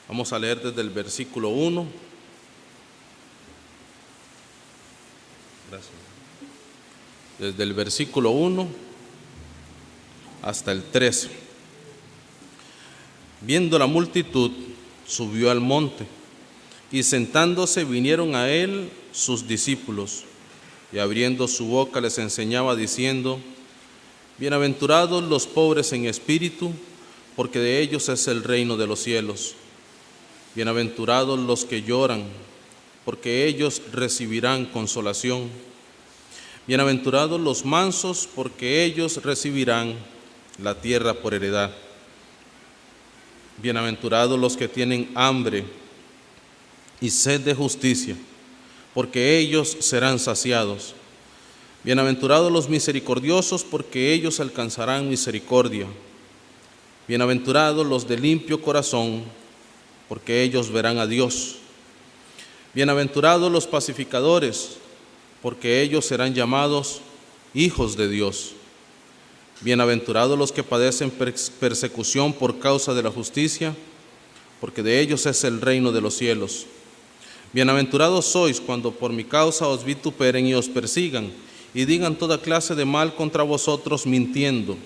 Vamos a leer desde el versículo 1. Gracias. Desde el versículo 1 hasta el 13. Viendo la multitud, subió al monte, y sentándose vinieron a él sus discípulos, y abriendo su boca les enseñaba diciendo: Bienaventurados los pobres en espíritu, porque de ellos es el reino de los cielos. Bienaventurados los que lloran, porque ellos recibirán consolación. Bienaventurados los mansos, porque ellos recibirán la tierra por heredad. Bienaventurados los que tienen hambre y sed de justicia, porque ellos serán saciados. Bienaventurados los misericordiosos, porque ellos alcanzarán misericordia. Bienaventurados los de limpio corazón, porque ellos verán a Dios. Bienaventurados los pacificadores, porque ellos serán llamados hijos de Dios. Bienaventurados los que padecen persecución por causa de la justicia, porque de ellos es el reino de los cielos. Bienaventurados sois cuando por mi causa os vituperen y os persigan, y digan toda clase de mal contra vosotros mintiendo.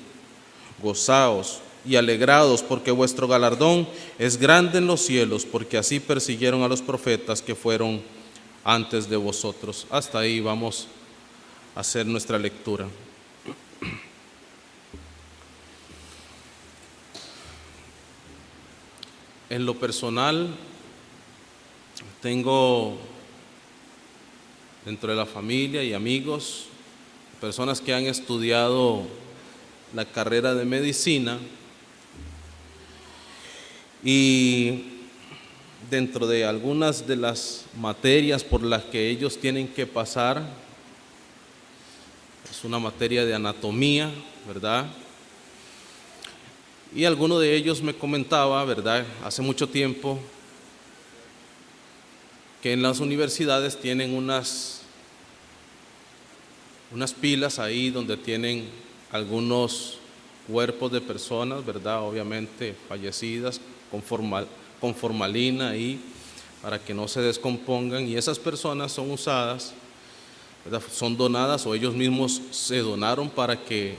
Gozaos y alegrados, porque vuestro galardón es grande en los cielos, porque así persiguieron a los profetas que fueron antes de vosotros. Hasta ahí vamos a hacer nuestra lectura. En lo personal, tengo dentro de la familia y amigos personas que han estudiado la carrera de medicina, y dentro de algunas de las materias por las que ellos tienen que pasar, es una materia de anatomía, ¿verdad? Y alguno de ellos me comentaba, ¿verdad?, hace mucho tiempo, que en las universidades tienen unas pilas ahí donde tienen algunos cuerpos de personas, ¿verdad?, obviamente fallecidas, con formalina ahí, para que no se descompongan, y esas personas son usadas, ¿verdad?, son donadas, o ellos mismos se donaron para que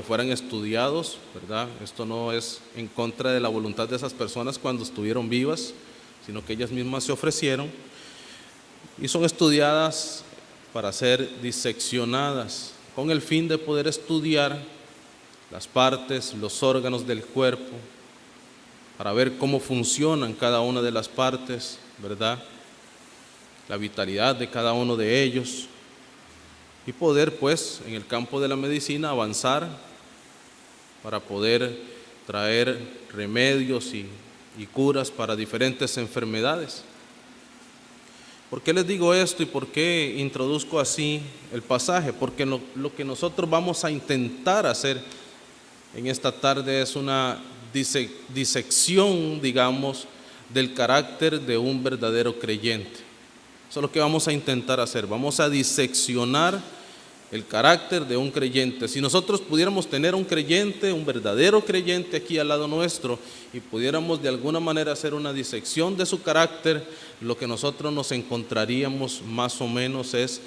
fueran estudiados, ¿verdad? Esto no es en contra de la voluntad de esas personas cuando estuvieron vivas, sino que ellas mismas se ofrecieron, y son estudiadas para ser diseccionadas, con el fin de poder estudiar las partes, los órganos del cuerpo, para ver cómo funcionan cada una de las partes, ¿verdad?, la vitalidad de cada uno de ellos, y poder, pues, en el campo de la medicina avanzar para poder traer remedios y curas para diferentes enfermedades. ¿Por qué les digo esto y por qué introduzco así el pasaje? Porque lo que nosotros vamos a intentar hacer en esta tarde es una disección, digamos, del carácter de un verdadero creyente. Eso es lo que vamos a intentar hacer. Vamos a diseccionar el carácter de un creyente. Si nosotros pudiéramos tener un creyente, un verdadero creyente aquí al lado nuestro, y pudiéramos de alguna manera hacer una disección de su carácter, lo que nosotros nos encontraríamos más o menos es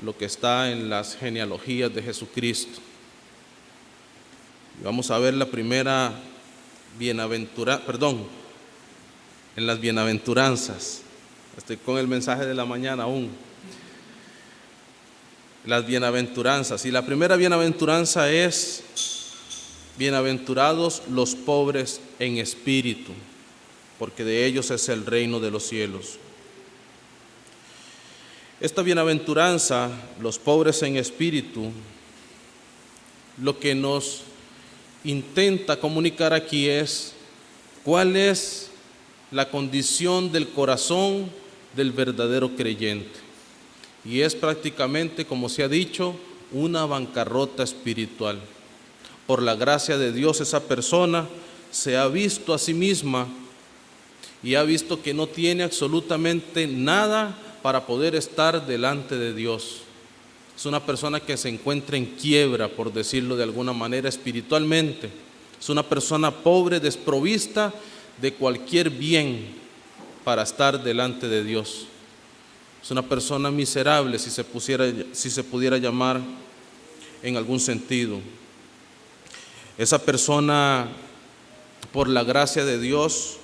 lo que está en las genealogías de Jesucristo. Y vamos a ver la primera en las bienaventuranzas. Estoy con el mensaje de la mañana aún. Las bienaventuranzas, y la primera bienaventuranza es: bienaventurados los pobres en espíritu, porque de ellos es el reino de los cielos. Esta bienaventuranza, los pobres en espíritu, lo que nos intenta comunicar aquí es cuál es la condición del corazón del verdadero creyente. Y es prácticamente, como se ha dicho, una bancarrota espiritual. Por la gracia de Dios, esa persona se ha visto a sí misma y ha visto que no tiene absolutamente nada para poder estar delante de Dios. Es una persona que se encuentra en quiebra, por decirlo de alguna manera, espiritualmente. Es una persona pobre, desprovista de cualquier bien para estar delante de Dios. Es una persona miserable, si se pudiera llamar en algún sentido. Esa persona, por la gracia de Dios,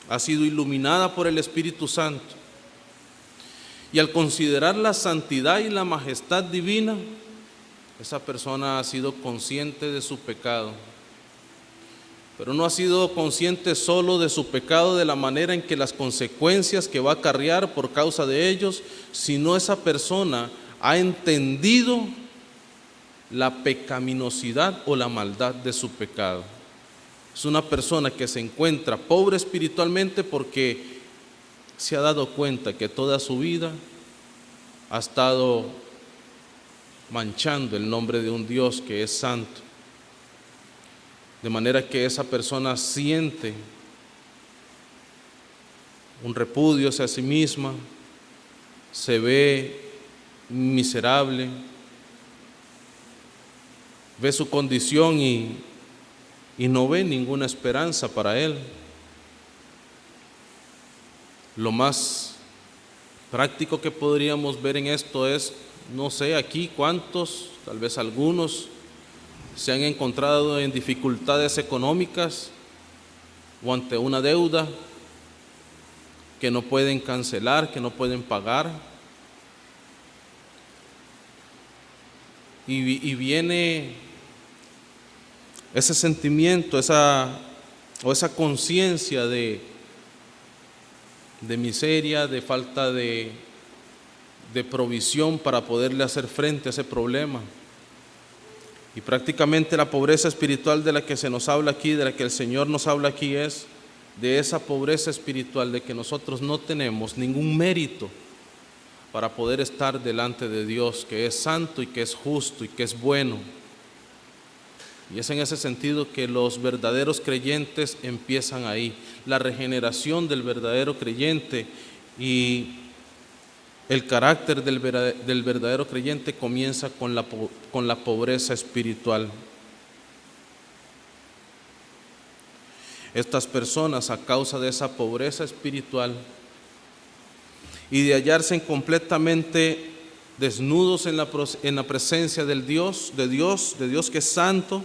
ha sido iluminada por el Espíritu Santo. Y al considerar la santidad y la majestad divina, esa persona ha sido consciente de su pecado. Pero no ha sido consciente solo de su pecado de la manera en que las consecuencias que va a acarrear por causa de ellos, sino esa persona ha entendido la pecaminosidad o la maldad de su pecado. Es una persona que se encuentra pobre espiritualmente porque se ha dado cuenta que toda su vida ha estado manchando el nombre de un Dios que es santo. De manera que esa persona siente un repudio hacia sí misma, se ve miserable, ve su condición y no ve ninguna esperanza para él. Lo más práctico que podríamos ver en esto es, no sé, aquí cuántos, tal vez algunos, se han encontrado en dificultades económicas o ante una deuda que no pueden cancelar, que no pueden pagar. Y viene ese sentimiento, esa conciencia de miseria, de falta de provisión para poderle hacer frente a ese problema. Y prácticamente la pobreza espiritual de la que se nos habla aquí, de la que el Señor nos habla aquí, es de esa pobreza espiritual de que nosotros no tenemos ningún mérito para poder estar delante de Dios, que es santo y que es justo y que es bueno. Y es en ese sentido que los verdaderos creyentes empiezan ahí. La regeneración del verdadero creyente y el carácter del verdadero creyente comienza con la pobreza espiritual. Estas personas, a causa de esa pobreza espiritual y de hallarse completamente desnudos en la presencia de Dios que es santo,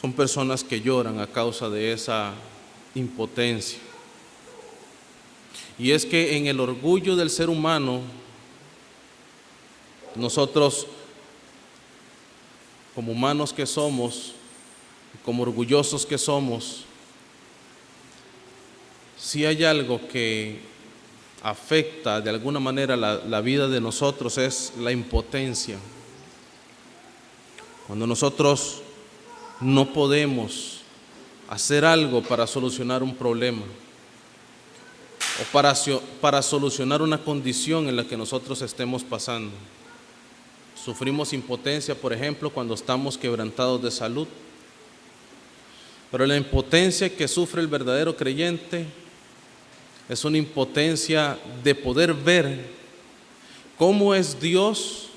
son personas que lloran a causa de esa impotencia. Y es que en el orgullo del ser humano, nosotros, como humanos que somos, como orgullosos que somos, si hay algo que afecta de alguna manera la vida de nosotros es la impotencia. Cuando nosotros no podemos hacer algo para solucionar un problema o para solucionar una condición en la que nosotros estemos pasando. Sufrimos impotencia, por ejemplo, cuando estamos quebrantados de salud. Pero la impotencia que sufre el verdadero creyente es una impotencia de poder ver cómo es Dios,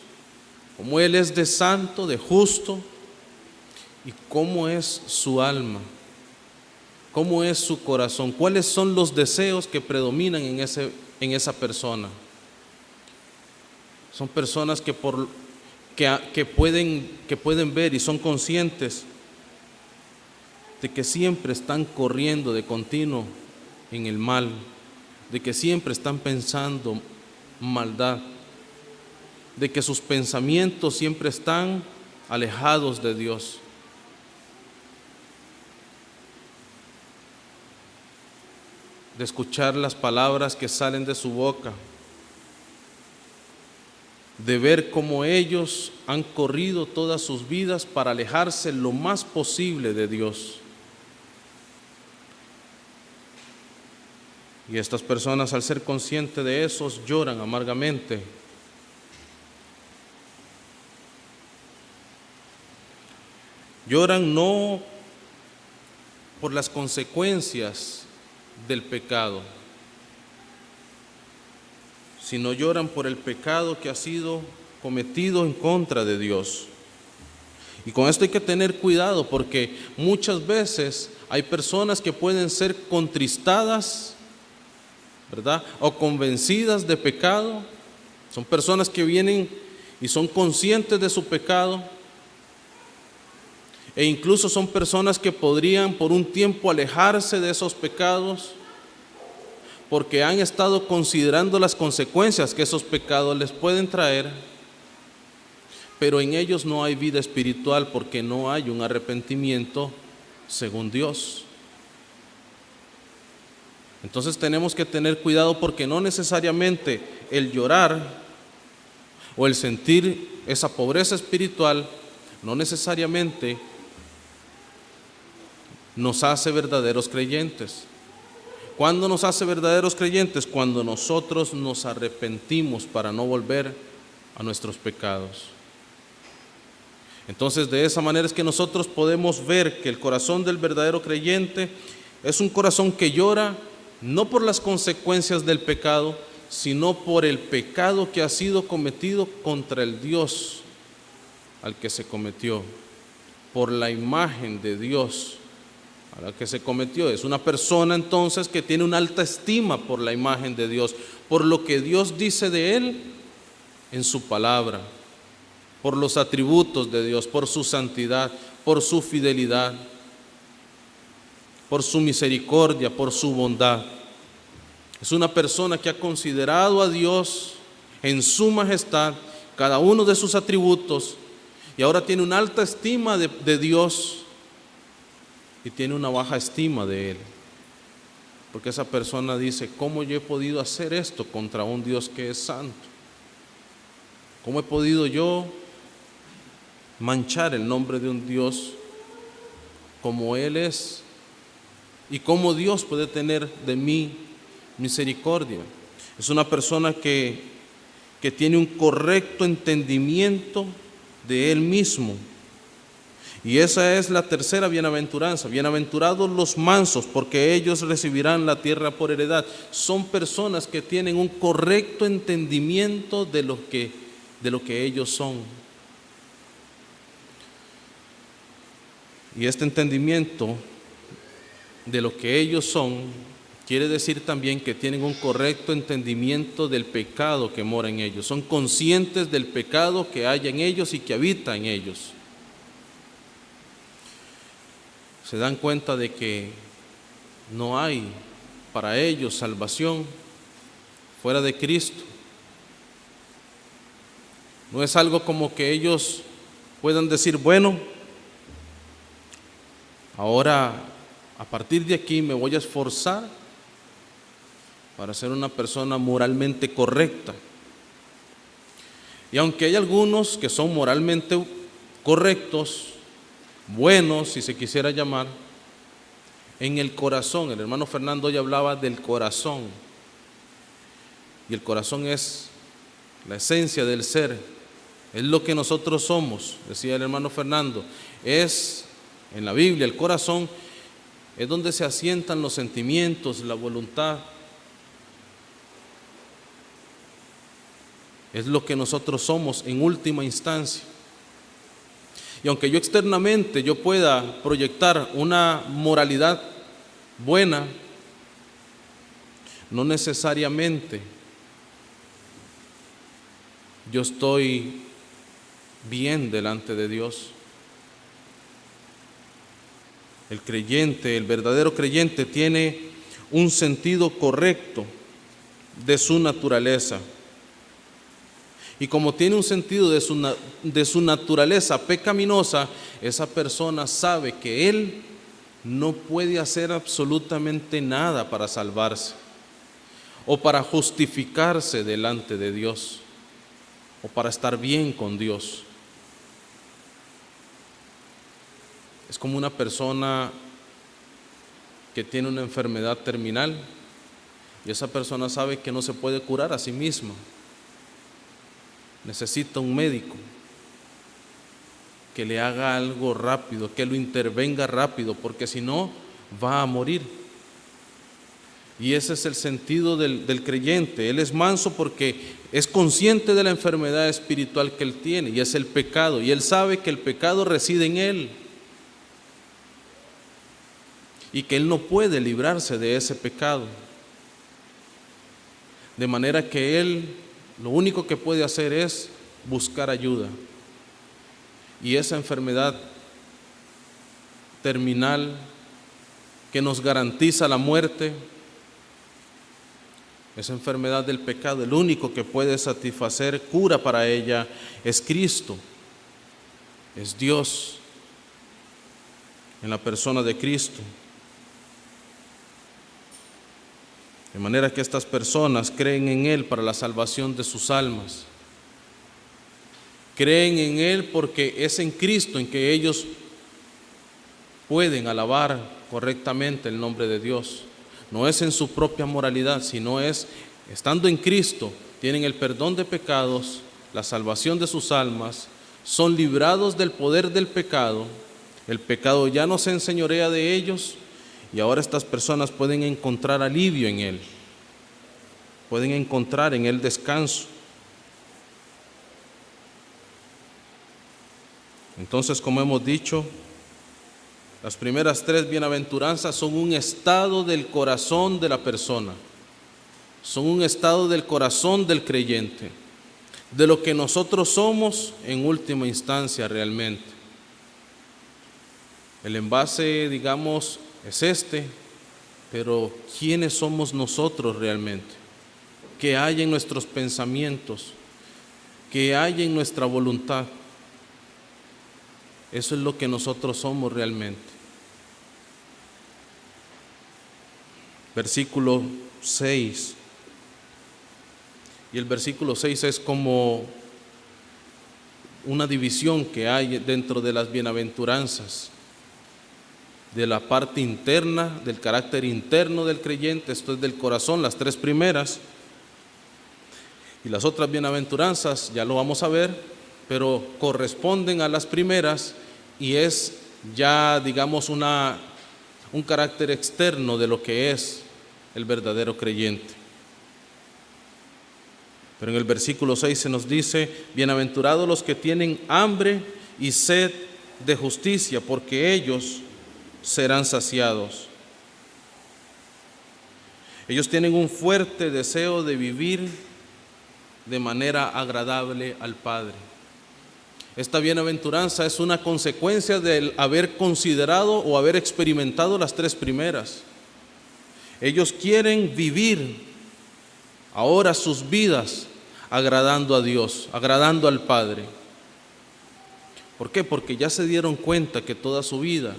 cómo Él es de santo, de justo, y cómo es su alma, cómo es su corazón, cuáles son los deseos que predominan en esa persona. Son personas que pueden ver y son conscientes de que siempre están corriendo de continuo en el mal, de que siempre están pensando maldad, de que sus pensamientos siempre están alejados de Dios. De escuchar las palabras que salen de su boca, de ver cómo ellos han corrido todas sus vidas para alejarse lo más posible de Dios. Y estas personas, al ser conscientes de eso, lloran amargamente. Lloran no por las consecuencias del pecado, sino lloran por el pecado que ha sido cometido en contra de Dios. Y con esto hay que tener cuidado, porque muchas veces hay personas que pueden ser contristadas, ¿verdad?, o convencidas de pecado. Son personas que vienen y son conscientes de su pecado, e incluso son personas que podrían por un tiempo alejarse de esos pecados, porque han estado considerando las consecuencias que esos pecados les pueden traer, pero en ellos no hay vida espiritual, porque no hay un arrepentimiento según Dios. Entonces tenemos que tener cuidado, porque no necesariamente el llorar o el sentir esa pobreza espiritual no necesariamente nos hace verdaderos creyentes. ¿Cuándo nos hace verdaderos creyentes? Cuando nosotros nos arrepentimos para no volver a nuestros pecados. Entonces, de esa manera es que nosotros podemos ver que el corazón del verdadero creyente es un corazón que llora no por las consecuencias del pecado, sino por el pecado que ha sido cometido contra el Dios al que se cometió, por la imagen de Dios a la que se cometió. Es una persona entonces que tiene una alta estima por la imagen de Dios, por lo que Dios dice de él en su palabra, por los atributos de Dios, por su santidad, por su fidelidad, por su misericordia, por su bondad. Es una persona que ha considerado a Dios en su majestad, cada uno de sus atributos, y ahora tiene una alta estima de Dios y tiene una baja estima de Él. Porque esa persona dice: ¿cómo yo he podido hacer esto contra un Dios que es santo? ¿Cómo he podido yo manchar el nombre de un Dios como Él es? ¿Y cómo Dios puede tener de mí misericordia? Es una persona que tiene un correcto entendimiento de Él mismo. Y esa es la tercera bienaventuranza. Bienaventurados los mansos, porque ellos recibirán la tierra por heredad. Son personas que tienen un correcto entendimiento de lo que ellos son. Y este entendimiento de lo que ellos son quiere decir también que tienen un correcto entendimiento del pecado que mora en ellos. Son conscientes del pecado que hay en ellos y que habita en ellos. Se dan cuenta de que no hay para ellos salvación fuera de Cristo. No es algo como que ellos puedan decir: bueno, ahora a partir de aquí me voy a esforzar para ser una persona moralmente correcta. Y aunque hay algunos que son moralmente correctos, buenos, si se quisiera llamar, en el corazón, el hermano Fernando hoy hablaba del corazón, y el corazón es la esencia del ser, es lo que nosotros somos, decía el hermano Fernando. Es, en la Biblia, el corazón es donde se asientan los sentimientos, la voluntad. Es lo que nosotros somos en última instancia. Y aunque yo externamente yo pueda proyectar una moralidad buena, no necesariamente yo estoy bien delante de Dios. El creyente, el verdadero creyente, tiene un sentido correcto de su naturaleza. Y como tiene un sentido de su naturaleza pecaminosa, esa persona sabe que él no puede hacer absolutamente nada para salvarse, o para justificarse delante de Dios, o para estar bien con Dios. Es como una persona que tiene una enfermedad terminal y esa persona sabe que no se puede curar a sí misma. Necesita un médico que le haga algo rápido, que lo intervenga rápido, porque si no va a morir. Y ese es el sentido del creyente. Él es manso porque es consciente de la enfermedad espiritual que él tiene, y es el pecado, y él sabe que el pecado reside en él y que él no puede librarse de ese pecado. De manera que él lo único que puede hacer es buscar ayuda. Y esa enfermedad terminal que nos garantiza la muerte, esa enfermedad del pecado, el único que puede satisfacer cura para ella es Cristo, es Dios en la persona de Cristo. De manera que estas personas creen en Él para la salvación de sus almas. Creen en Él porque es en Cristo en que ellos pueden alabar correctamente el nombre de Dios. No es en su propia moralidad, sino es estando en Cristo, tienen el perdón de pecados, la salvación de sus almas, son librados del poder del pecado, el pecado ya no se enseñorea de ellos, y ahora estas personas pueden encontrar alivio en Él, pueden encontrar en Él descanso. Entonces, como hemos dicho, las primeras tres bienaventuranzas son un estado del corazón de la persona, son un estado del corazón del creyente, de lo que nosotros somos en última instancia realmente. El envase, digamos, es este, pero ¿quiénes somos nosotros realmente? ¿Qué hay en nuestros pensamientos? ¿Qué hay en nuestra voluntad? Eso es lo que nosotros somos realmente. Versículo 6. Y el versículo 6 es como una división que hay dentro de las bienaventuranzas, de la parte interna, del carácter interno del creyente, esto es del corazón, las tres primeras, y las otras bienaventuranzas, ya lo vamos a ver, pero corresponden a las primeras y es ya, digamos, un carácter externo de lo que es el verdadero creyente. Pero en el versículo 6 se nos dice: bienaventurados los que tienen hambre y sed de justicia, porque ellos serán saciados. Ellos tienen un fuerte deseo de vivir de manera agradable al Padre. Esta bienaventuranza es una consecuencia del haber considerado o haber experimentado las tres primeras. Ellos quieren vivir ahora sus vidas agradando a Dios, agradando al Padre. ¿Por qué? Porque ya se dieron cuenta que toda su vida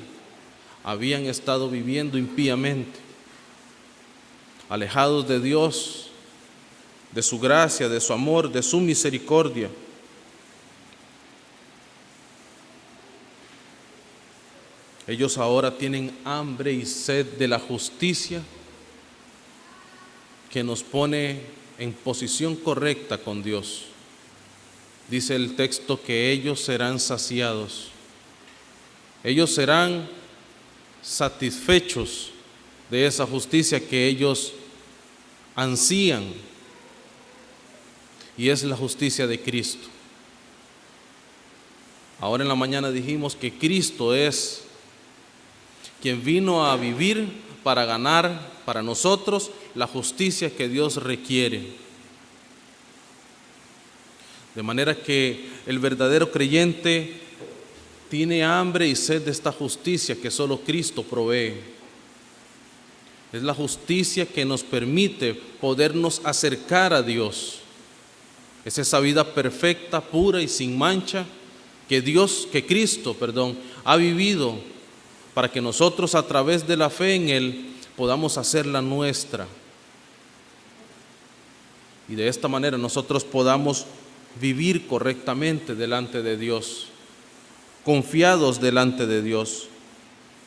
habían estado viviendo impíamente, alejados de Dios, de su gracia, de su amor, de su misericordia. Ellos ahora tienen hambre y sed de la justicia que nos pone en posición correcta con Dios. Dice el texto que ellos serán saciados. Ellos serán satisfechos de esa justicia que ellos ansían, y es la justicia de Cristo. Ahora en la mañana dijimos que Cristo es quien vino a vivir para ganar para nosotros la justicia que Dios requiere. De manera que el verdadero creyente tiene hambre y sed de esta justicia que solo Cristo provee. Es la justicia que nos permite podernos acercar a Dios. Es esa vida perfecta, pura y sin mancha que Cristo ha vivido para que nosotros a través de la fe en Él podamos hacerla nuestra. Y de esta manera nosotros podamos vivir correctamente delante de Dios, confiados delante de Dios.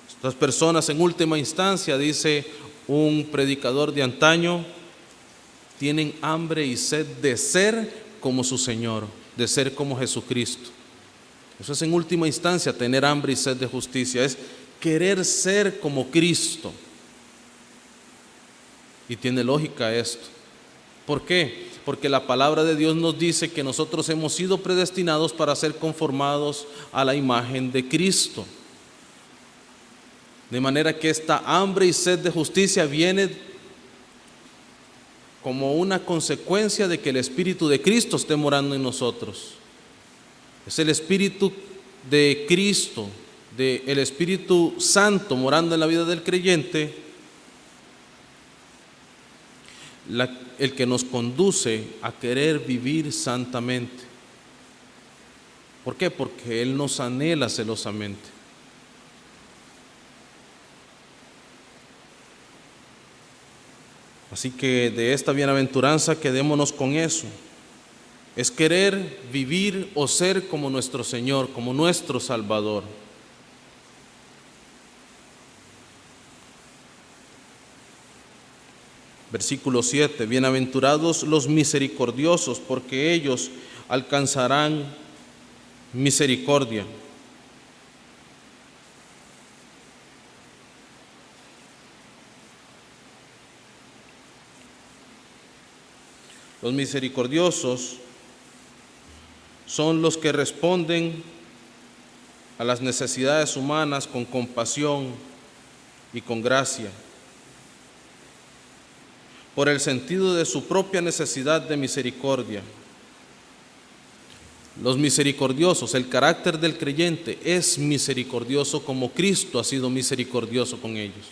Estas personas en última instancia, dice un predicador de antaño, tienen hambre y sed de ser como su Señor, de ser como Jesucristo. Eso es en última instancia tener hambre y sed de justicia, es querer ser como Cristo. Y tiene lógica esto. ¿Por qué? Porque la palabra de Dios nos dice que nosotros hemos sido predestinados para ser conformados a la imagen de Cristo. De manera que esta hambre y sed de justicia viene como una consecuencia de que el Espíritu de Cristo esté morando en nosotros. Es el Espíritu de Cristo, el Espíritu Santo morando en la vida del creyente, el que nos conduce a querer vivir santamente. ¿Por qué? Porque Él nos anhela celosamente. Así que de esta bienaventuranza quedémonos con eso. Es querer vivir o ser como nuestro Señor, como nuestro Salvador. Versículo 7, bienaventurados los misericordiosos, porque ellos alcanzarán misericordia. Los misericordiosos son los que responden a las necesidades humanas con compasión y con gracia, por el sentido de su propia necesidad de misericordia. Los misericordiosos, el carácter del creyente es misericordioso como Cristo ha sido misericordioso con ellos.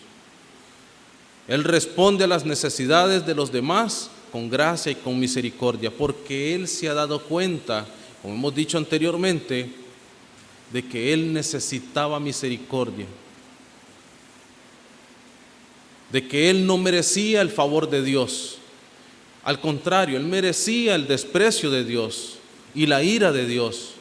Él responde a las necesidades de los demás con gracia y con misericordia, porque Él se ha dado cuenta, como hemos dicho anteriormente, de que Él necesitaba misericordia, de que Él no merecía el favor de Dios. Al contrario, Él merecía el desprecio de Dios y la ira de Dios,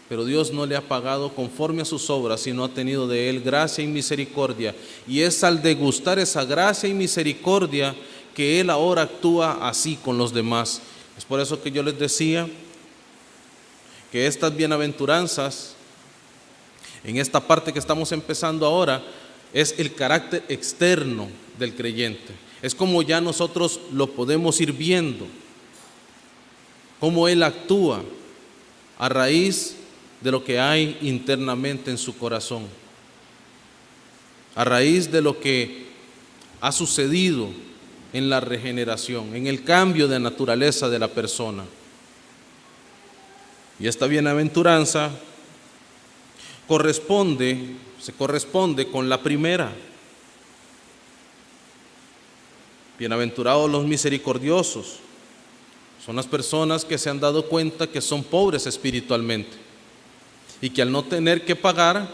pero Dios no le ha pagado conforme a sus obras, sino ha tenido de Él gracia y misericordia, y es al degustar esa gracia y misericordia que Él ahora actúa así con los demás. Es por eso que yo les decía que estas bienaventuranzas, en esta parte que estamos empezando ahora, es el carácter externo del creyente. Es como ya nosotros lo podemos ir viendo, cómo Él actúa a raíz de lo que hay internamente en su corazón, a raíz de lo que ha sucedido en la regeneración, en el cambio de naturaleza de la persona. Y esta bienaventuranza se corresponde con la primera. Bienaventurados los misericordiosos. Son las personas que se han dado cuenta que son pobres espiritualmente y que al no tener que pagar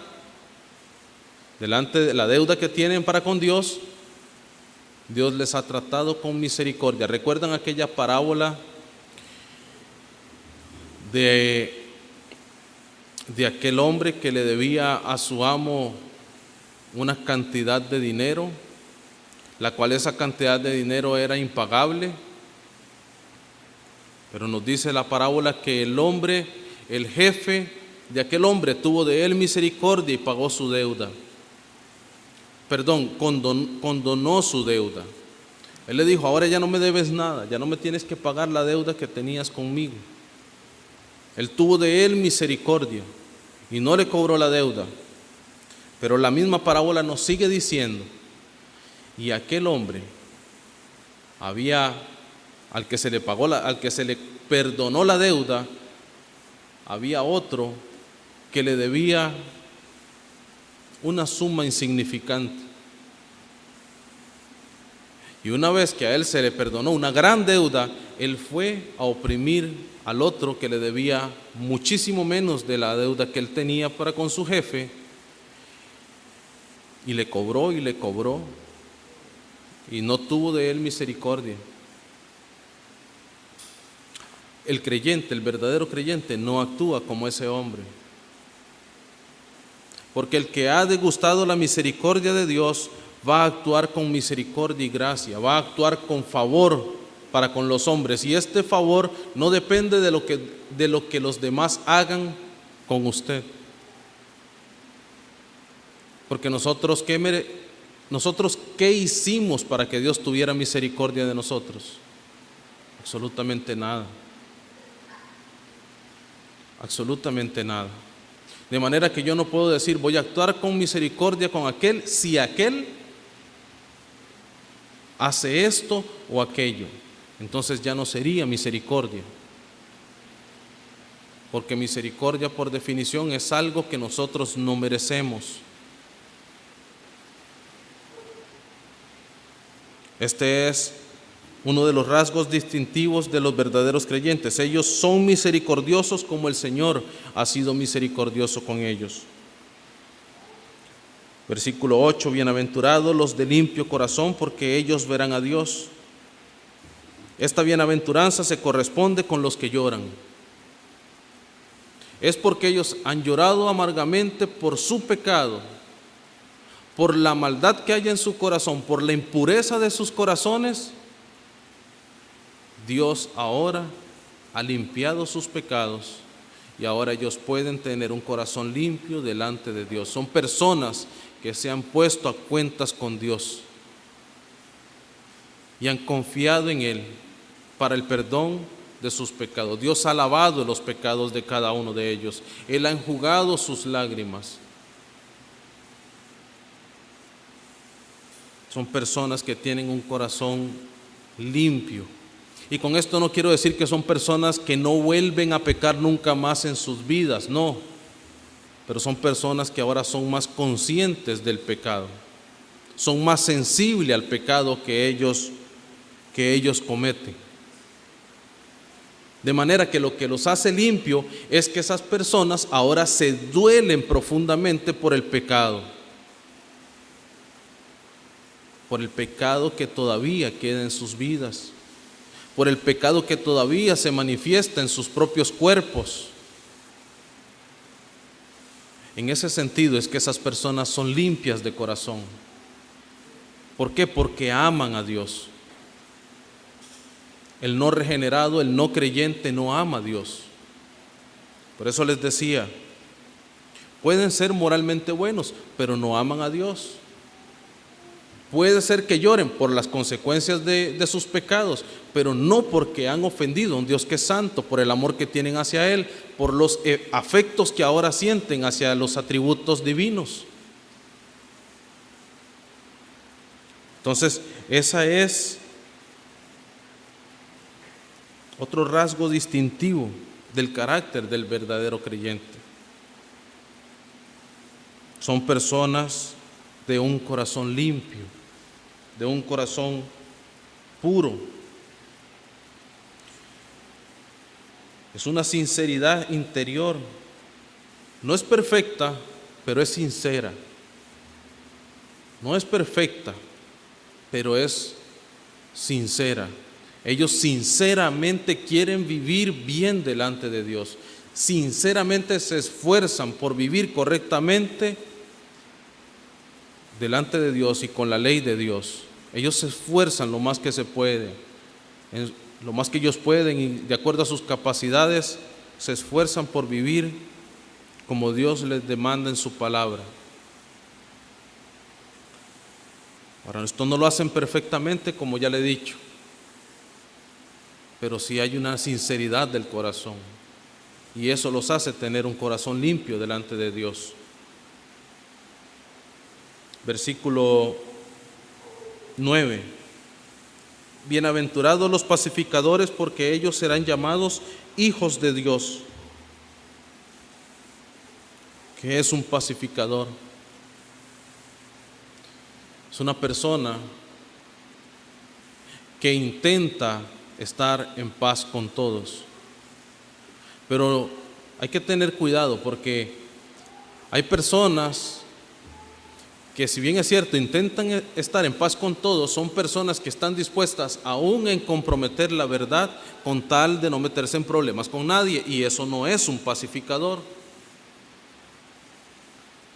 delante de la deuda que tienen para con Dios, Dios les ha tratado con misericordia. ¿Recuerdan aquella parábola de aquel hombre que le debía a su amo una cantidad de dinero, la cual esa cantidad de dinero era impagable? Pero nos dice la parábola que el jefe de aquel hombre tuvo de él misericordia y pagó su deuda. Condonó su deuda. Él le dijo: ahora ya no me debes nada, ya no me tienes que pagar la deuda que tenías conmigo. Él tuvo de él misericordia y no le cobró la deuda. Pero la misma parábola nos sigue diciendo: y aquel hombre al que se le perdonó la deuda, había otro que le debía una suma insignificante. Y una vez que a él se le perdonó una gran deuda, él fue a oprimir al otro que le debía muchísimo menos de la deuda que él tenía para con su jefe, y le cobró y no tuvo de él misericordia. El creyente, el verdadero creyente, no actúa como ese hombre. Porque el que ha degustado la misericordia de Dios va a actuar con misericordia y gracia, va a actuar con favor para con los hombres. Y este favor no depende de lo que los demás hagan con usted. Porque nosotros, nosotros, ¿qué hicimos para que Dios tuviera misericordia de nosotros? Absolutamente nada. Absolutamente nada. De manera que yo no puedo decir, voy a actuar con misericordia con aquel, si aquel hace esto o aquello. Entonces ya no sería misericordia. Porque misericordia, por definición, es algo que nosotros no merecemos. Este es uno de los rasgos distintivos de los verdaderos creyentes. Ellos son misericordiosos como el Señor ha sido misericordioso con ellos. Versículo 8, bienaventurados los de limpio corazón, porque ellos verán a Dios. Esta bienaventuranza se corresponde con los que lloran. Es porque ellos han llorado amargamente por su pecado, por la maldad que hay en su corazón, por la impureza de sus corazones. Dios ahora ha limpiado sus pecados y ahora ellos pueden tener un corazón limpio delante de Dios. Son personas que se han puesto a cuentas con Dios y han confiado en Él para el perdón de sus pecados. Dios ha lavado los pecados de cada uno de ellos. Él ha enjugado sus lágrimas. Son personas que tienen un corazón limpio. Y con esto no quiero decir que son personas que no vuelven a pecar nunca más en sus vidas, no. Pero son personas que ahora son más conscientes del pecado. Son más sensibles al pecado que ellos cometen. De manera que lo que los hace limpio es que esas personas ahora se duelen profundamente por el pecado. Por el pecado que todavía queda en sus vidas. Por el pecado que todavía se manifiesta en sus propios cuerpos. En ese sentido es que esas personas son limpias de corazón. ¿Por qué? Porque aman a Dios. El no regenerado, el no creyente no ama a Dios. Por eso les decía, pueden ser moralmente buenos, pero no aman a Dios. Puede ser que lloren por las consecuencias de sus pecados, pero no porque han ofendido a un Dios que es santo, por el amor que tienen hacia Él, por los afectos que ahora sienten hacia los atributos divinos. Entonces, esa es otro rasgo distintivo del carácter del verdadero creyente. Son personas de un corazón limpio, de un corazón puro. Es una sinceridad interior. No es perfecta, pero es sincera. No es perfecta, pero es sincera. Ellos sinceramente quieren vivir bien delante de Dios. Sinceramente se esfuerzan por vivir correctamente delante de Dios y con la ley de Dios. Ellos se esfuerzan lo más que se puede, lo más que ellos pueden, y de acuerdo a sus capacidades se esfuerzan por vivir como Dios les demanda en su palabra. Ahora, esto no lo hacen perfectamente, como ya le he dicho, pero sí hay una sinceridad del corazón, y eso los hace tener un corazón limpio delante de Dios. Versículo 9. Bienaventurados los pacificadores, porque ellos serán llamados hijos de Dios. ¿Qué es un pacificador? Es una persona que intenta estar en paz con todos. Pero hay que tener cuidado, porque hay personas que, si bien es cierto, intentan estar en paz con todos, son personas que están dispuestas aún en comprometer la verdad con tal de no meterse en problemas con nadie, y eso no es un pacificador.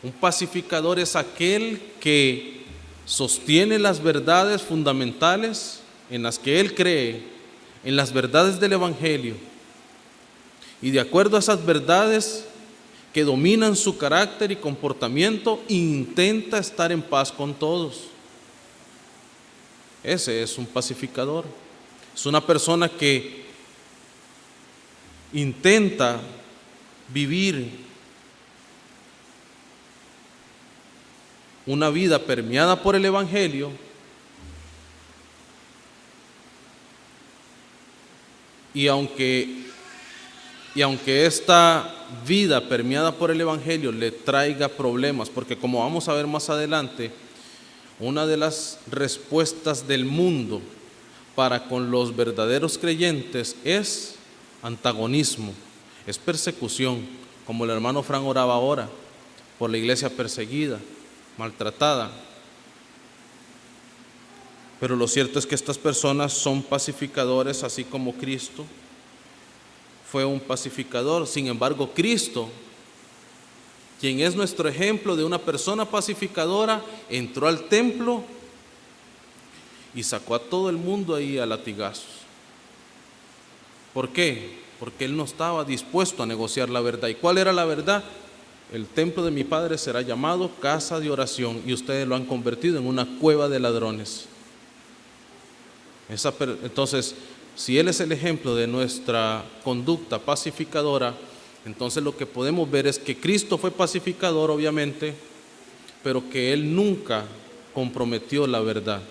Un pacificador es aquel que sostiene las verdades fundamentales en las que él cree, en las verdades del Evangelio, y de acuerdo a esas verdades que dominan su carácter y comportamiento, intenta estar en paz con todos. Ese es un pacificador. Es una persona que intenta vivir una vida permeada por el Evangelio, y aunque esta vida permeada por el Evangelio le traiga problemas, porque como vamos a ver más adelante, una de las respuestas del mundo para con los verdaderos creyentes es antagonismo, es persecución, como el hermano Fran oraba ahora, por la iglesia perseguida, maltratada. Pero lo cierto es que estas personas son pacificadores, así como Cristo fue un pacificador. Sin embargo, Cristo, quien es nuestro ejemplo de una persona pacificadora, entró al templo y sacó a todo el mundo ahí a latigazos. ¿Por qué? Porque Él no estaba dispuesto a negociar la verdad. ¿Y cuál era la verdad? El templo de mi Padre será llamado casa de oración y ustedes lo han convertido en una cueva de ladrones. Entonces, si Él es el ejemplo de nuestra conducta pacificadora, entonces lo que podemos ver es que Cristo fue pacificador, obviamente, pero que Él nunca comprometió la verdad.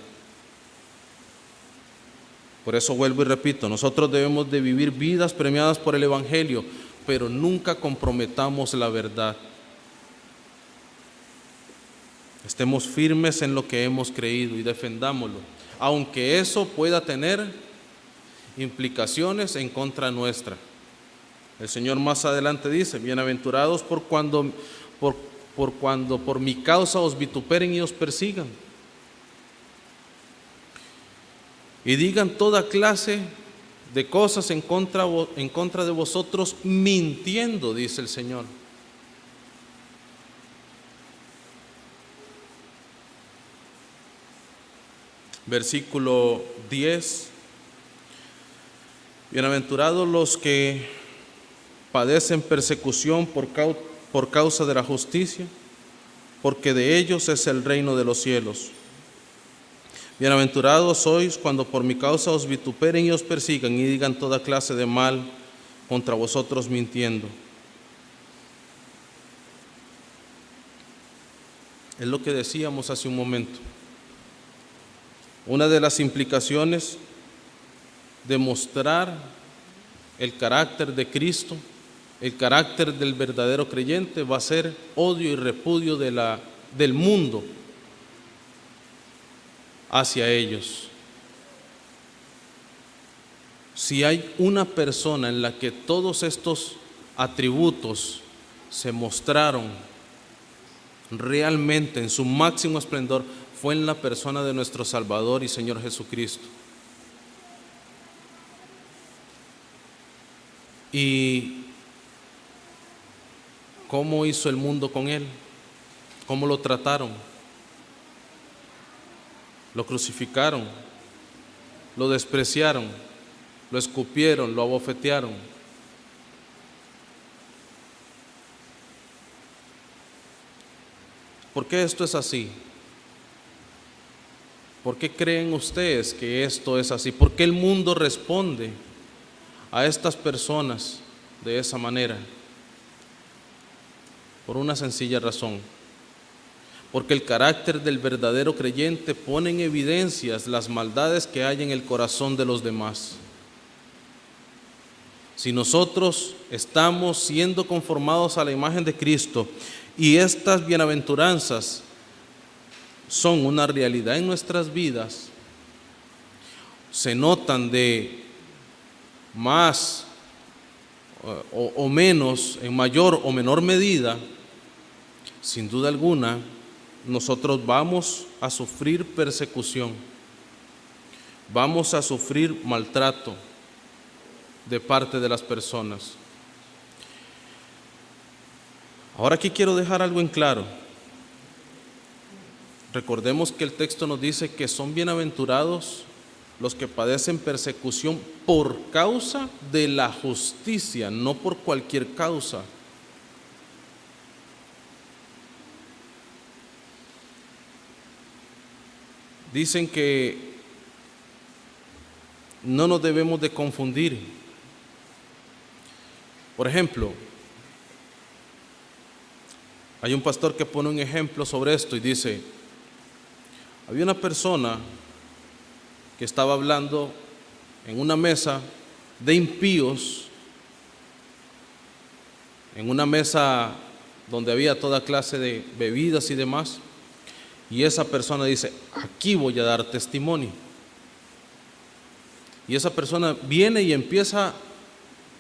Por eso vuelvo y repito, nosotros debemos de vivir vidas premiadas por el Evangelio, pero nunca comprometamos la verdad. Estemos firmes en lo que hemos creído y defendámoslo, aunque eso pueda tener implicaciones en contra nuestra. El Señor más adelante dice: bienaventurados por cuando por mi causa os vituperen y os persigan y digan toda clase de cosas en contra de vosotros, mintiendo, dice el Señor. Versículo 10: bienaventurados los que padecen persecución por causa de la justicia, porque de ellos es el reino de los cielos. Bienaventurados sois cuando por mi causa os vituperen y os persigan y digan toda clase de mal contra vosotros mintiendo. Es lo que decíamos hace un momento. Una de las implicaciones de mostrar el carácter de Cristo, el carácter del verdadero creyente, va a ser odio y repudio del mundo hacia ellos. Si hay una persona en la que todos estos atributos se mostraron realmente en su máximo esplendor, fue en la persona de nuestro Salvador y Señor Jesucristo. ¿Y cómo hizo el mundo con Él? ¿Cómo lo trataron? Lo crucificaron, lo despreciaron, lo escupieron, lo abofetearon. ¿Por qué esto es así? ¿Por qué creen ustedes que esto es así? ¿Por qué el mundo responde a estas personas de esa manera? Por una sencilla razón: porque el carácter del verdadero creyente pone en evidencias las maldades que hay en el corazón de los demás. Si nosotros estamos siendo conformados a la imagen de Cristo y estas bienaventuranzas son una realidad en nuestras vidas, se notan de más o menos, en mayor o menor medida, sin duda alguna, nosotros vamos a sufrir persecución, vamos a sufrir maltrato de parte de las personas. Ahora aquí quiero dejar algo en claro. Recordemos que el texto nos dice que son bienaventurados los que padecen persecución por causa de la justicia, no por cualquier causa. Dicen que no nos debemos de confundir. Por ejemplo, hay un pastor que pone un ejemplo sobre esto y dice, había una persona que estaba hablando en una mesa de impíos, en una mesa donde había toda clase de bebidas y demás, y esa persona dice, aquí voy a dar testimonio. Y esa persona viene y empieza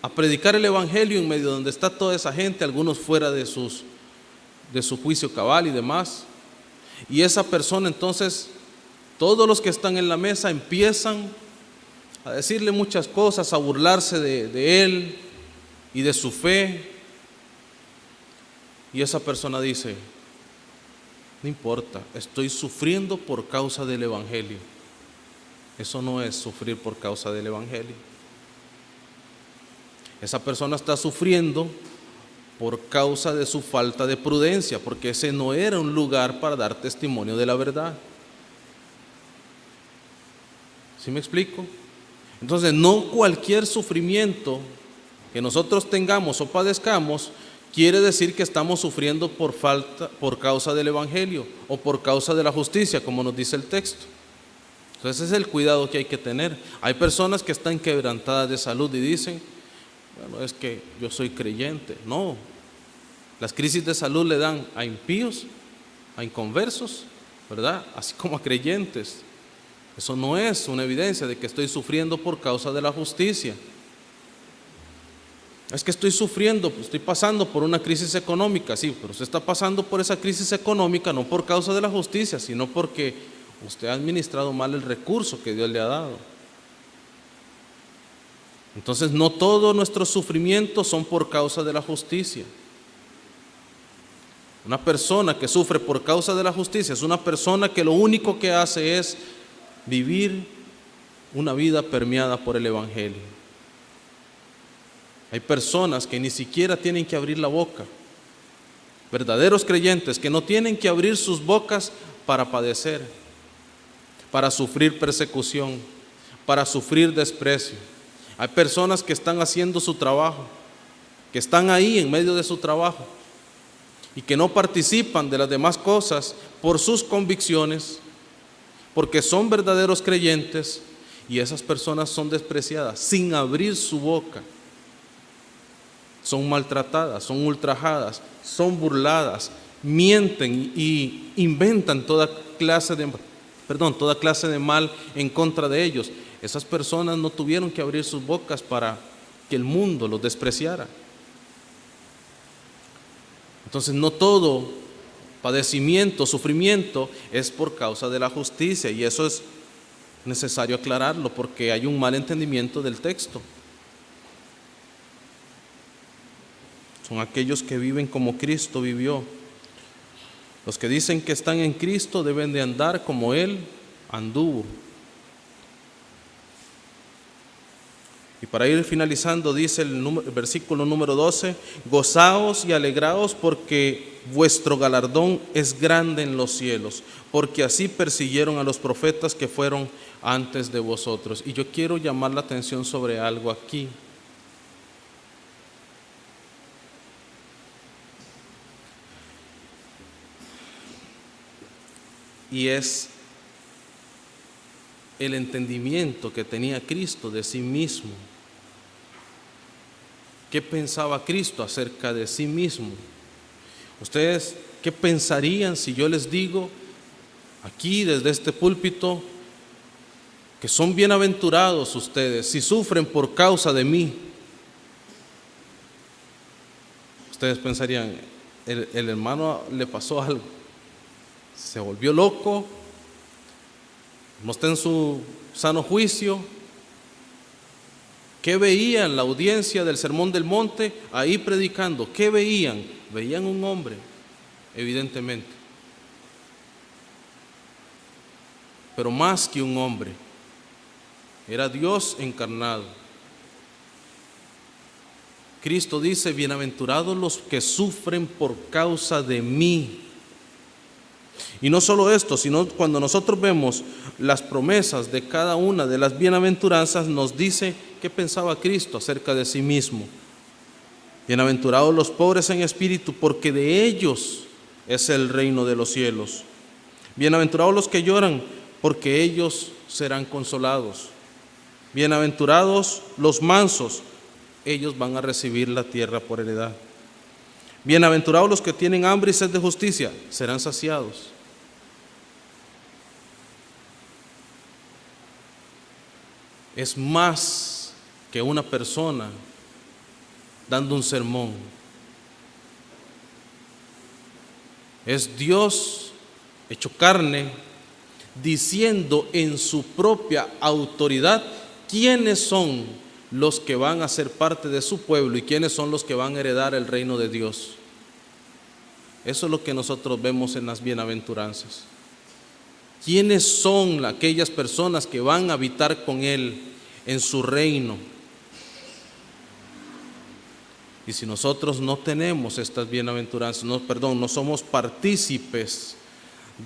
a predicar el evangelio en medio donde está toda esa gente, algunos fuera de su juicio cabal y demás. Y esa persona entonces, todos los que están en la mesa empiezan a decirle muchas cosas, a burlarse de él y de su fe. Y esa persona dice, no importa, estoy sufriendo por causa del evangelio. Eso no es sufrir por causa del evangelio. Esa persona está sufriendo por causa de su falta de prudencia, porque ese no era un lugar para dar testimonio de la verdad. ¿Sí me explico? Entonces, no cualquier sufrimiento que nosotros tengamos o padezcamos quiere decir que estamos sufriendo por causa del evangelio o por causa de la justicia, como nos dice el texto. Entonces, ese es el cuidado que hay que tener. Hay personas que están quebrantadas de salud y dicen, bueno, es que yo soy creyente. No, las crisis de salud le dan a impíos, a inconversos, ¿verdad? Así como a creyentes. Eso no es una evidencia de que estoy sufriendo por causa de la justicia. Es que estoy sufriendo, estoy pasando por una crisis económica. Sí, pero usted está pasando por esa crisis económica no por causa de la justicia, sino porque usted ha administrado mal el recurso que Dios le ha dado. Entonces, no todos nuestros sufrimientos son por causa de la justicia. Una persona que sufre por causa de la justicia es una persona que lo único que hace es vivir una vida permeada por el evangelio. Hay personas que ni siquiera tienen que abrir la boca, verdaderos creyentes que no tienen que abrir sus bocas para padecer, para sufrir persecución, para sufrir desprecio. Hay personas que están haciendo su trabajo, que están ahí en medio de su trabajo y que no participan de las demás cosas por sus convicciones, porque son verdaderos creyentes, y esas personas son despreciadas sin abrir su boca. Son maltratadas, son ultrajadas, son burladas, mienten y inventan toda clase de mal en contra de ellos. Esas personas no tuvieron que abrir sus bocas para que el mundo los despreciara. Entonces, no todo padecimiento, sufrimiento es por causa de la justicia, y eso es necesario aclararlo porque hay un mal entendimiento del texto. Son aquellos que viven como Cristo vivió. Los que dicen que están en Cristo deben de andar como Él anduvo. Y para ir finalizando, dice el versículo número 12, gozaos y alegraos porque vuestro galardón es grande en los cielos, porque así persiguieron a los profetas que fueron antes de vosotros. Y yo quiero llamar la atención sobre algo aquí. Y es el entendimiento que tenía Cristo de sí mismo. ¿Qué pensaba Cristo acerca de sí mismo? ¿Ustedes qué pensarían si yo les digo aquí desde este púlpito que son bienaventurados ustedes si sufren por causa de mí? Ustedes pensarían, el hermano le pasó algo, se volvió loco, no está en su sano juicio. ¿Qué veían la audiencia del Sermón del Monte ahí predicando? ¿Qué veían? Veían un hombre, evidentemente, pero más que un hombre, era Dios encarnado. Cristo dice, bienaventurados los que sufren por causa de mí. Y no solo esto, sino cuando nosotros vemos las promesas de cada una de las bienaventuranzas, nos dice qué pensaba Cristo acerca de sí mismo. Bienaventurados los pobres en espíritu, porque de ellos es el reino de los cielos. Bienaventurados los que lloran, porque ellos serán consolados. Bienaventurados los mansos, ellos van a recibir la tierra por heredad. Bienaventurados los que tienen hambre y sed de justicia, serán saciados. Es más que una persona dando un sermón. Es Dios hecho carne, diciendo en su propia autoridad quiénes son los que van a ser parte de su pueblo y quiénes son los que van a heredar el reino de Dios. Eso es lo que nosotros vemos en las bienaventuranzas. ¿Quiénes son aquellas personas que van a habitar con Él en su reino? Y si nosotros no tenemos estas bienaventuranzas, no somos partícipes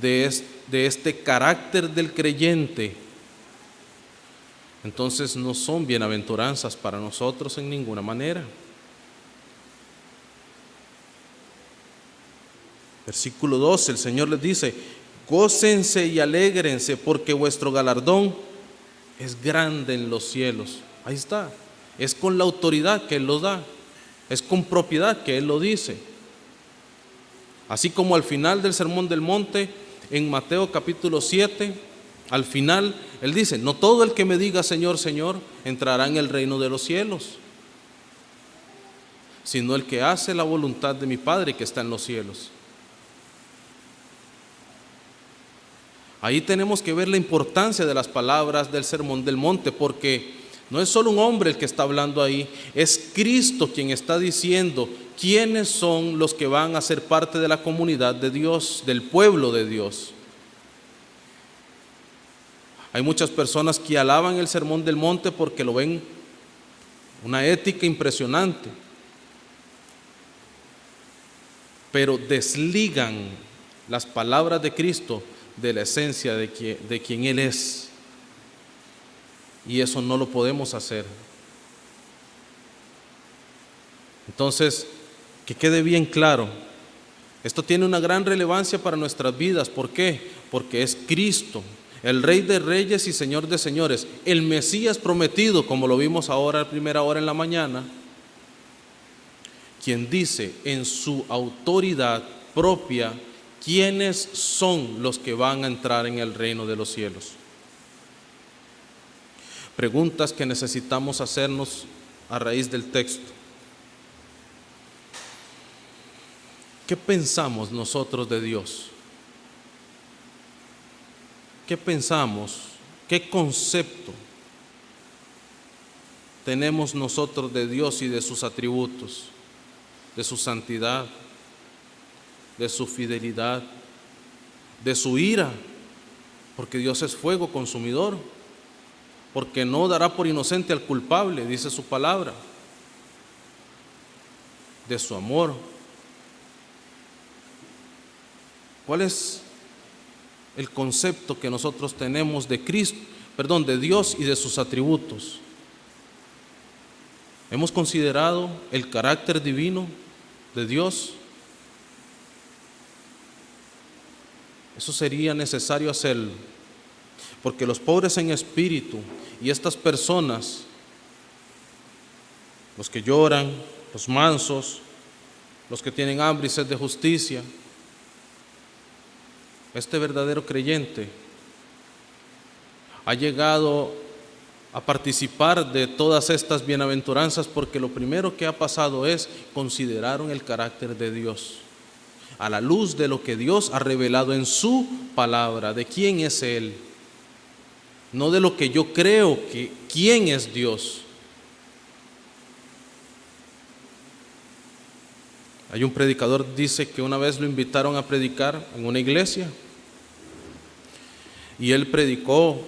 de este carácter del creyente, entonces no son bienaventuranzas para nosotros en ninguna manera. Versículo 12, el Señor les dice: gócense y alégrense, porque vuestro galardón es grande en los cielos. Ahí está, es con la autoridad que Él lo da, es con propiedad que Él lo dice. Así como al final del Sermón del Monte, en Mateo capítulo 7, al final Él dice: no todo el que me diga Señor, Señor, entrará en el reino de los cielos, sino el que hace la voluntad de mi Padre que está en los cielos. Ahí tenemos que ver la importancia de las palabras del Sermón del Monte, porque no es solo un hombre el que está hablando ahí, es Cristo quien está diciendo quiénes son los que van a ser parte de la comunidad de Dios, del pueblo de Dios. Hay muchas personas que alaban el Sermón del Monte porque lo ven una ética impresionante, pero desligan las palabras de Cristo de la esencia de quien Él es. Y eso no lo podemos hacer. Entonces, que quede bien claro, esto tiene una gran relevancia para nuestras vidas. ¿Por qué? Porque es Cristo, el Rey de Reyes y Señor de Señores, el Mesías prometido, como lo vimos ahora a primera hora en la mañana, quien dice en su autoridad propia quiénes son los que van a entrar en el reino de los cielos. Preguntas que necesitamos hacernos a raíz del texto. ¿Qué pensamos nosotros de Dios? ¿Qué pensamos? ¿Qué concepto tenemos nosotros de Dios y de sus atributos, de su santidad, de su fidelidad, de su ira? Porque Dios es fuego consumidor, porque no dará por inocente al culpable, dice su palabra, de su amor. ¿Cuál es el concepto que nosotros tenemos de Cristo, de Dios y de sus atributos? ¿Hemos considerado el carácter divino de Dios? Eso sería necesario hacerlo, porque los pobres en espíritu y estas personas, los que lloran, los mansos, los que tienen hambre y sed de justicia, este verdadero creyente ha llegado a participar de todas estas bienaventuranzas porque lo primero que ha pasado es consideraron el carácter de Dios a la luz de lo que Dios ha revelado en su palabra, de quién es Él, no de lo que yo creo que quién es Dios. Hay un predicador, dice que una vez lo invitaron a predicar en una iglesia y él predicó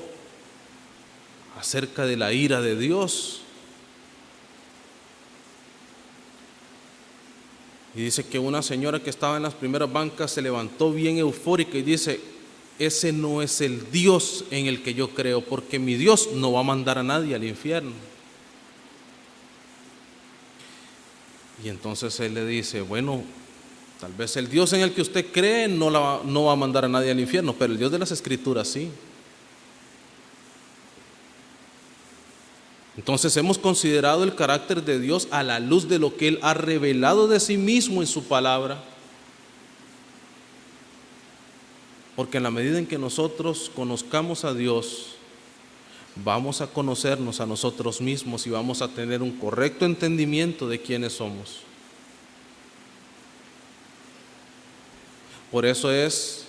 acerca de la ira de Dios. Y dice que una señora que estaba en las primeras bancas se levantó bien eufórica y dice: ese no es el Dios en el que yo creo, porque mi Dios no va a mandar a nadie al infierno. Y entonces él le dice: bueno, tal vez el Dios en el que usted cree no va a mandar a nadie al infierno, pero el Dios de las Escrituras sí. Entonces hemos considerado el carácter de Dios a la luz de lo que Él ha revelado de sí mismo en su palabra. Porque en la medida en que nosotros conozcamos a Dios, vamos a conocernos a nosotros mismos y vamos a tener un correcto entendimiento de quiénes somos. Por eso es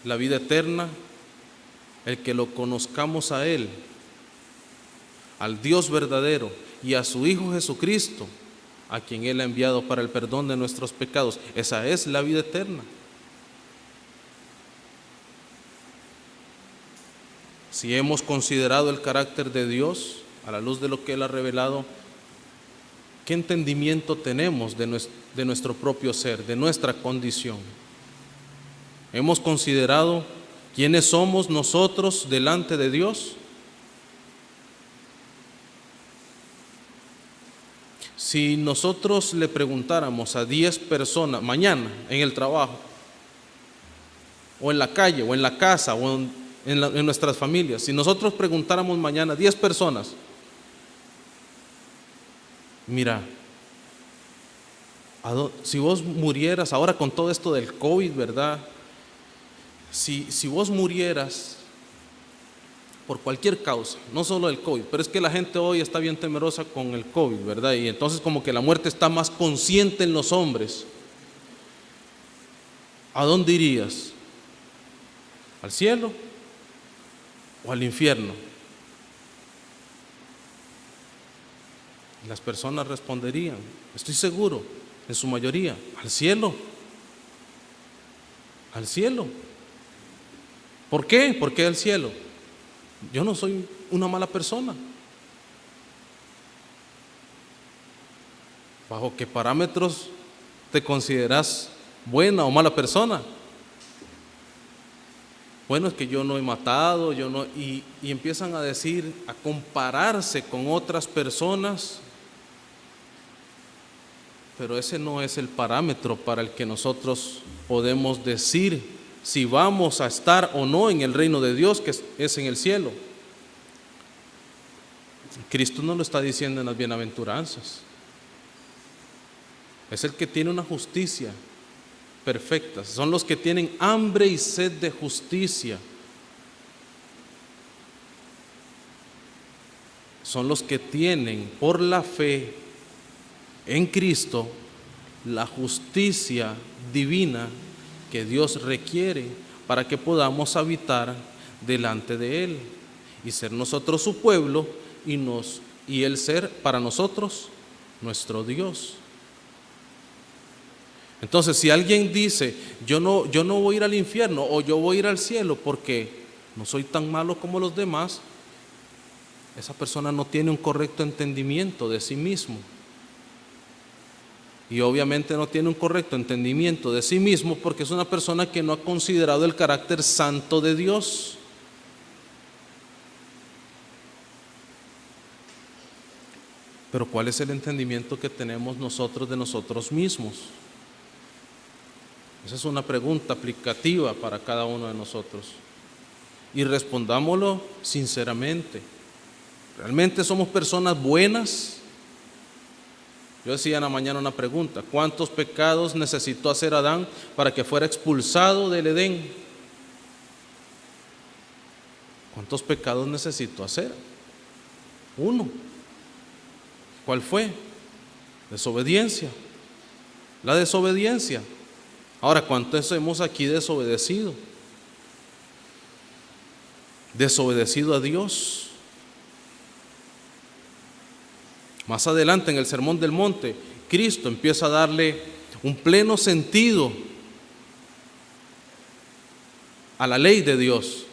la vida eterna el que lo conozcamos a Él, al Dios verdadero y a su Hijo Jesucristo, a quien Él ha enviado para el perdón de nuestros pecados. Esa es la vida eterna. Si hemos considerado el carácter de Dios a la luz de lo que Él ha revelado, ¿qué entendimiento tenemos de nuestro propio ser, de nuestra condición? ¿Hemos considerado quiénes somos nosotros delante de Dios? Si nosotros le preguntáramos a 10 personas mañana en el trabajo, o en la calle, o en la casa, o en nuestras familias, si nosotros preguntáramos mañana a 10 personas: mira, si vos murieras ahora con todo esto del COVID, ¿verdad? Si vos murieras por cualquier causa, no solo el COVID, pero es que la gente hoy está bien temerosa con el COVID, ¿verdad? Y entonces como que la muerte está más consciente en los hombres. ¿A dónde irías? ¿Al cielo o al infierno? Y las personas responderían, estoy seguro, en su mayoría, al cielo. Al cielo. ¿Por qué? ¿Por qué al cielo? Yo no soy una mala persona. ¿Bajo qué parámetros te consideras buena o mala persona? Bueno, es que yo no he matado, y empiezan a decir, a compararse con otras personas, pero ese no es el parámetro para el que nosotros podemos decir si vamos a estar o no en el reino de Dios, que es en el cielo. Cristo nos lo está diciendo en las bienaventuranzas. Es el que tiene una justicia perfecta. Son los que tienen hambre y sed de justicia. Son los que tienen por la fe en Cristo la justicia divina que Dios requiere para que podamos habitar delante de Él y ser nosotros su pueblo y Él ser para nosotros nuestro Dios. Entonces, si alguien dice, yo no voy a ir al infierno o yo voy a ir al cielo porque no soy tan malo como los demás, esa persona no tiene un correcto entendimiento de sí mismo. Y obviamente no tiene un correcto entendimiento de sí mismo porque es una persona que no ha considerado el carácter santo de Dios. Pero ¿cuál es el entendimiento que tenemos nosotros de nosotros mismos? Esa es una pregunta aplicativa para cada uno de nosotros. Y respondámoslo sinceramente. ¿Realmente somos personas buenas? Yo decía en la mañana una pregunta: ¿cuántos pecados necesitó hacer Adán para que fuera expulsado del Edén? ¿Cuántos pecados necesitó hacer? Uno. ¿Cuál fue? Desobediencia. La desobediencia. Ahora, ¿cuántos hemos aquí desobedecido? Desobedecido a Dios. Más adelante en el Sermón del Monte, Cristo empieza a darle un pleno sentido a la ley de Dios.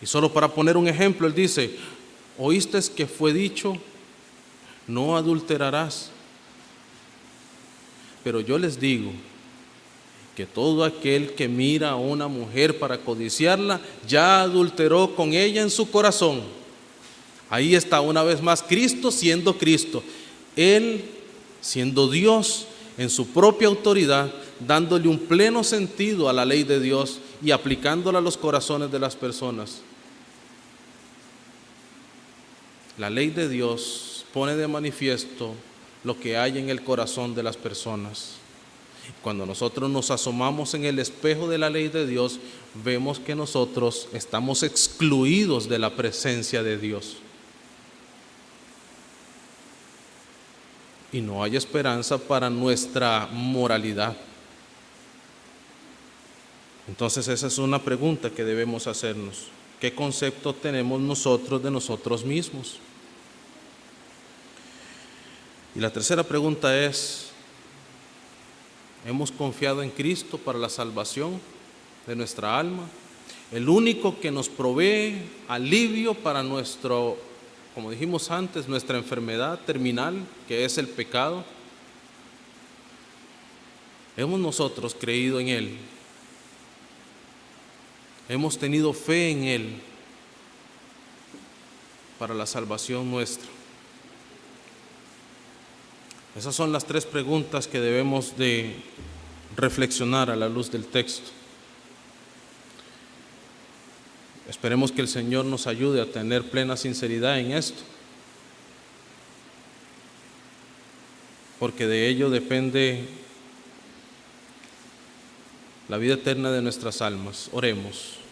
Y solo para poner un ejemplo, Él dice: oíste que fue dicho, no adulterarás. Pero yo les digo que todo aquel que mira a una mujer para codiciarla, ya adulteró con ella en su corazón. Ahí está una vez más Cristo siendo Cristo. Él siendo Dios en su propia autoridad, dándole un pleno sentido a la ley de Dios y aplicándola a los corazones de las personas. La ley de Dios pone de manifiesto lo que hay en el corazón de las personas. Cuando nosotros nos asomamos en el espejo de la ley de Dios, vemos que nosotros estamos excluidos de la presencia de Dios. Y no hay esperanza para nuestra moralidad. Entonces esa es una pregunta que debemos hacernos. ¿Qué concepto tenemos nosotros de nosotros mismos? Y la tercera pregunta es, ¿hemos confiado en Cristo para la salvación de nuestra alma? El único que nos provee alivio para nuestro, como dijimos antes, nuestra enfermedad terminal, que es el pecado. ¿Hemos nosotros creído en Él? ¿Hemos tenido fe en Él para la salvación nuestra? Esas son las tres preguntas que debemos de reflexionar a la luz del texto. Esperemos que el Señor nos ayude a tener plena sinceridad en esto, porque de ello depende la vida eterna de nuestras almas. Oremos.